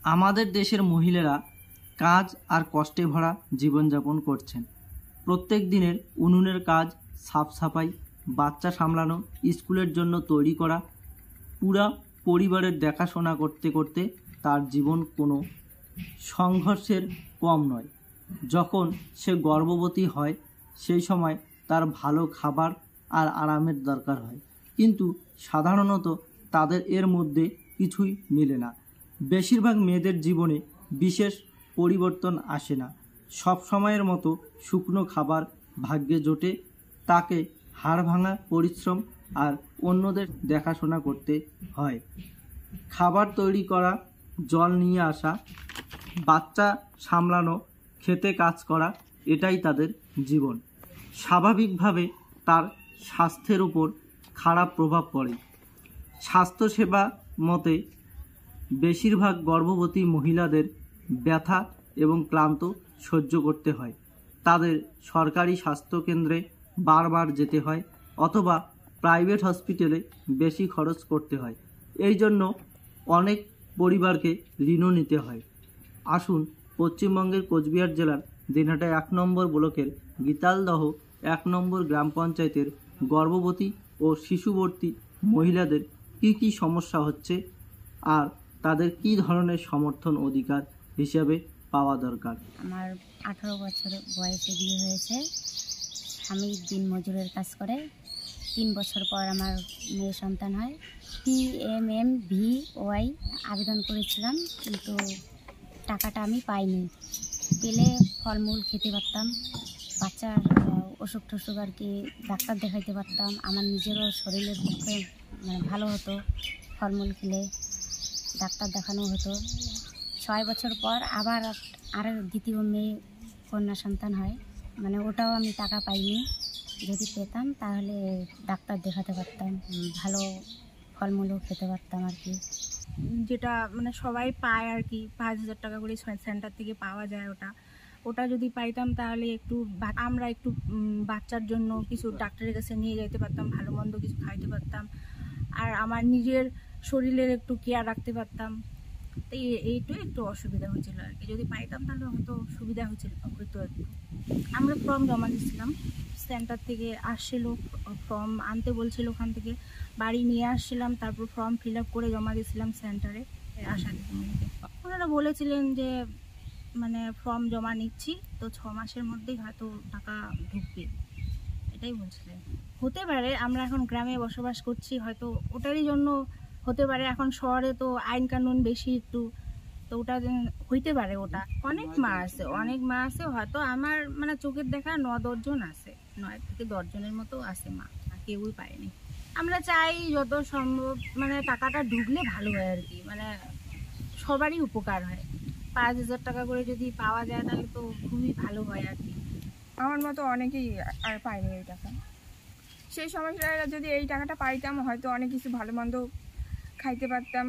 আমাদের দেশের মহিলারা কাজ আর কষ্টে ভরা জীবনযাপন করছেন। প্রত্যেক দিনের উনুনের কাজ, সাফ সাফাই, বাচ্চা সামলানো, স্কুলের জন্য তৈরি করা, পুরা পরিবারের দেখাশোনা করতে করতে তার জীবন কোনো সংঘর্ষের কম নয়। যখন সে গর্ভবতী হয় সেই সময় তার ভালো খাবার আর আরামের দরকার হয়, কিন্তু সাধারণত তাদের এর মধ্যে কিছুই মেলে না। বেশিরভাগ মেয়েদের জীবনে বিশেষ পরিবর্তন আসে না। সব সময়ের মতো শুকনো খাবার ভাগ্যে জোটে, তাকে হাড় ভাঙা পরিশ্রম আর অন্যদের দেখাশোনা করতে হয়। খাবার তৈরি করা, জল নিয়ে আসা, বাচ্চা সামলানো, খেতে কাজ করা, এটাই তাদের জীবন। স্বাভাবিকভাবে তার স্বাস্থ্যের উপর খারাপ প্রভাব পড়ে। স্বাস্থ্যসেবা মতে বেশিরভাগ গর্ভবতী মহিলাদের ব্যথা এবং ক্লান্ত সহ্য করতে হয়। তাদের সরকারি স্বাস্থ্যকেন্দ্রে বারবার যেতে হয় অথবা প্রাইভেট হসপিটালে বেশি খরচ করতে হয়। এই জন্য অনেক পরিবারকে ঋণও নিতে হয়। আসুন পশ্চিমবঙ্গের কোচবিহার জেলার দিনহাটা 1 নম্বর ব্লকের গীতালদহ 1 নম্বর গ্রাম পঞ্চায়েতের গর্ভবতী ও শিশুবর্তী মহিলাদের কী সমস্যা হচ্ছে আর তাদের কী ধরনের সমর্থন অধিকার হিসাবে পাওয়া দরকার। আমার 18 বছর বয়সে বিয়ে হয়েছে। স্বামী দিনমজুরের কাজ করে। 3 বছর পর আমার মেয়ে সন্তান হয়। PMMVY আবেদন করেছিলাম, কিন্তু টাকাটা আমি পাইনি। পেলে ফলমূল খেতে পারতাম, বাচ্চার অসুখ টসুখ আর কি ডাক্তার দেখাইতে পারতাম, আমার নিজেরও শরীরের পক্ষে ভালো হতো। ফলমূল খেলে ডাক্তার দেখানো হতো। 6 বছর পর আবার আর দ্বিতীয় মেয়ে কন্যা সন্তান হয়, ওটাও আমি টাকা পাইনি। যদি পেতাম তাহলে ডাক্তার দেখাতে পারতাম, ভালো ফলমূলও খেতে পারতাম আর কি। যেটা সবাই পায় আর কি, 5,000 টাকা করে সেন্টার থেকে পাওয়া যায়। ওটা যদি পাইতাম তাহলে আমরা একটু বাচ্চার জন্য কিছু ডাক্তারের কাছে নিয়ে যেতে পারতাম, ভালো মন্দ কিছু খাইতে পারতাম, আর আমার নিজের শরীরের একটু কেয়ার রাখতে পারতাম। তো এইটাই একটু অসুবিধা হয়েছিল আর কি। যদি পাইতাম তাহলে হয়তো সুবিধা হতো আর কি। আমরা ফর্ম জমা দিয়েছিলাম, সেন্টার থেকে আসছিল, ফর্ম আনতে বলছিল, ওখান থেকে বাড়ি নিয়ে আসছিলাম, তারপর ফর্ম ফিল আপ করে জমা দিয়েছিলাম সেন্টারে। আশা দিদিমণিকে ওনারা বলেছিলেন যে ফর্ম জমা নিচ্ছি, তো 6 মাসের মধ্যেই হয়তো টাকা ঢুকবে, এটাই বলছিলেন। হতে পারে আমরা এখন গ্রামে বসবাস করছি, হয়তো ওটারই জন্য হতে পারে। এখন শহরে তো আইন কানুন বেশি একটু, তো ওটা হইতে পারে। ওটা অনেক মা আছে হয়তো আমার চোখের দেখা 9-10 জন আছে, 9 থেকে 10 জনের মতো আছে মা, কেউই পায়নি। আমরা চাই যত সম্ভব টাকাটা ঢুকলে ভালো হয় আর কি, সবারই উপকার হয়। 5,000 টাকা করে যদি পাওয়া যায় তাহলে তো খুবই ভালো হয় আর কি। আমার মতো অনেকেই আর পায়নি এই টাকা। সেই সময়টা যদি এই টাকাটা পাইতাম হয়তো অনেক কিছু ভালো মন্দ খাইতে পারতাম,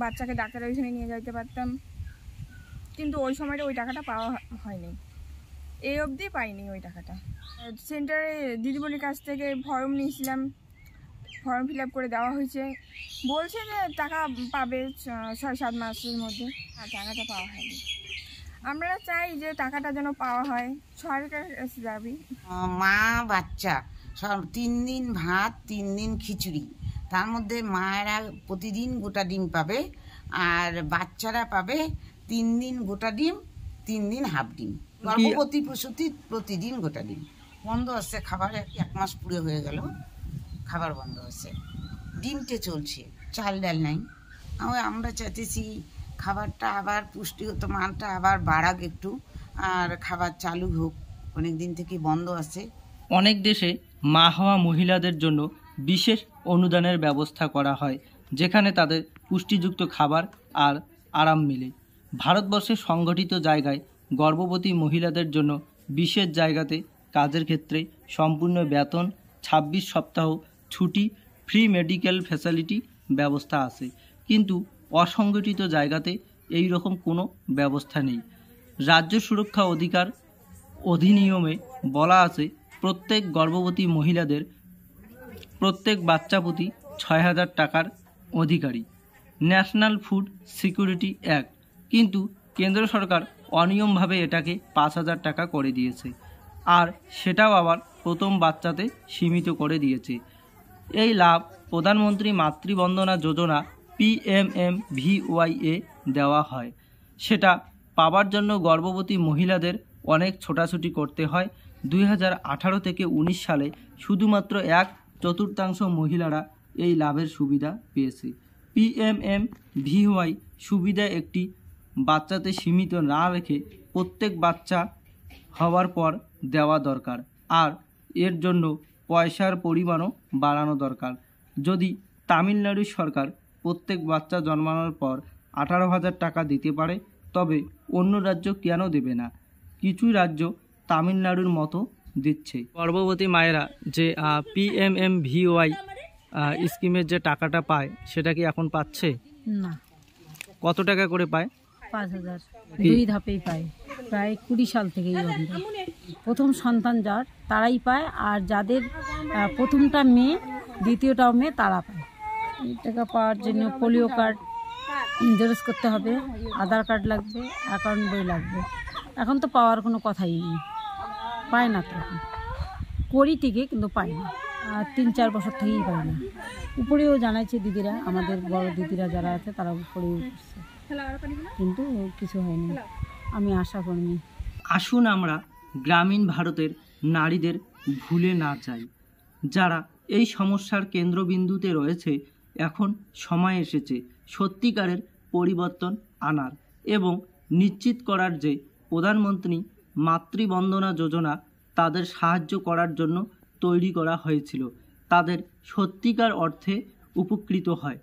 বাচ্চাকে ডাক্তারের ওইখানে নিয়ে যাইতে পারতাম, কিন্তু ওই সময়টা ওই টাকাটা পাওয়া হয়নি, এই অবধি পাইনি ওই টাকাটা। সেন্টারে দিদিমণির কাছ থেকে ফর্ম নিয়েছিলাম, ফর্ম ফিল আপ করে দেওয়া হয়েছে, বলছে যে টাকা পাবে 6-7 মাসের মধ্যে, আর টাকাটা পাওয়া হয়নি। আমরা চাই যে টাকাটা যেন পাওয়া হয়, সরকার কাছে যাবি। মা বাচ্চা সব 3 দিন ভাত, 3 দিন খিচুড়ি, তার মধ্যে মায়েরা প্রতিদিন গোটা ডিম পাবে, আর বাচ্চারা পাবে 3 দিন গোটা ডিম, 3 দিন হাফ ডিম। গর্ভবতী প্রসূতি প্রতিদিন গোটা ডিম। বন্ধ আছে খাবার, 1 মাস পুরো হয়ে গেল, খাবার বন্ধ আছে, ডিমটে চলছে, চাল ডাল নাই। আমরা চাইতেছি খাবারটা আবার পুষ্টিগত মানটা আবার বাড়াক একটু, আর খাবার চালু হোক, অনেক দিন থেকে বন্ধ আছে। অনেক দেশে মা হওয়া মহিলাদের জন্য বিশেষ অনুদানের ব্যবস্থা করা হয়, যেখানে তাদের পুষ্টিযুক্ত খাবার আর আরাম মিলে। ভারতবর্ষের সংগঠিত জায়গায় গর্ভবতী মহিলাদের জন্য বিশেষ জায়গাতে কাজের ক্ষেত্রে সম্পূর্ণ বেতন, 26 সপ্তাহ ছুটি, ফ্রি মেডিকেল ফ্যাসিলিটি ব্যবস্থা আছে, কিন্তু অসংগঠিত জায়গাতে এই রকম কোনো ব্যবস্থা নেই। রাজ্য সুরক্ষা অধিকার অধিনিয়মে বলা আছে প্রত্যেক গর্ভবতী মহিলাদের প্রত্যেক বাচ্চা প্রতি 6,000 টাকার অধিকারী। ন্যাশনাল ফুড সিকিউরিটি অ্যাক্ট, কিন্তু কেন্দ্র সরকার অনিয়মভাবে এটাকে 5,000 টাকা করে দিয়েছে, আর সেটাও আবার প্রথম বাচ্চাতে সীমিত করে দিয়েছে। এই লাভ প্রধানমন্ত্রী মাতৃবন্দনা যোজনা PMMVY দেওয়া হয়। সেটা পাওয়ার জন্য গর্ভবতী মহিলাদের অনেক ছোটাছুটি করতে হয়। 2018 থেকে 19 সালে শুধুমাত্র 1/4 মহিলারা এই লাভের সুবিধা পেয়েছে। PMMVY সুবিধা একটি বাচ্চাতে সীমিত না রেখে প্রত্যেক বাচ্চা হওয়ার পর দেওয়া দরকার, আর এর জন্য পয়সার পরিমাণও বাড়ানো দরকার। যদি তামিলনাড়ু সরকার প্রত্যেক বাচ্চা জন্মানোর পর 18,000 টাকা দিতে পারে, তবে অন্য রাজ্য কেন দেবে না? কিছু রাজ্য তামিলনাড়ুর মতো দিচ্ছে। গর্ভবতী মায়েরা যে PMMVY স্কিমের যে টাকাটা পায়, সেটা কি এখন পাচ্ছে? না, কত টাকা করে পায়? 5,000 2 ধাপেই পায়, প্রায় 20 সাল থেকেই বন্ধ। প্রথম সন্তান যার তারাই পায়, আর যাদের প্রথমটা মেয়ে দ্বিতীয়টাও মেয়ে তারা পায়। এই টাকা পাওয়ার জন্য পোলিও কার্ড জেরক্স করতে হবে, আধার কার্ড লাগবে, অ্যাকাউন্ট বই লাগবে। এখন তো পাওয়ার কোনো কথাই নেই, পায় না তো। এখন করি টিকে কিন্তু পায় না, আর 3-4 বছর থেকেই পায় না। উপরেও জানাইছে দিদিরা, আমাদের বড় দিদিরা যারা আছে তারা উপরেও করছে, কিন্তু কিছু হয়নি। আমি আশা করিনি। আসুন আমরা গ্রামীণ ভারতের নারীদের ভুলে না যাই, যারা এই সমস্যার কেন্দ্রবিন্দুতে রয়েছে। এখন সময় এসেছে সত্যিকারের পরিবর্তন আনার এবং নিশ্চিত করার যে প্রধানমন্ত্রী মাতৃবন্দনা যোজনা তাদের সাহায্য করার জন্য তৈরি করা হয়েছিল, তাদের সত্যিকার অর্থে উপকৃত হয়।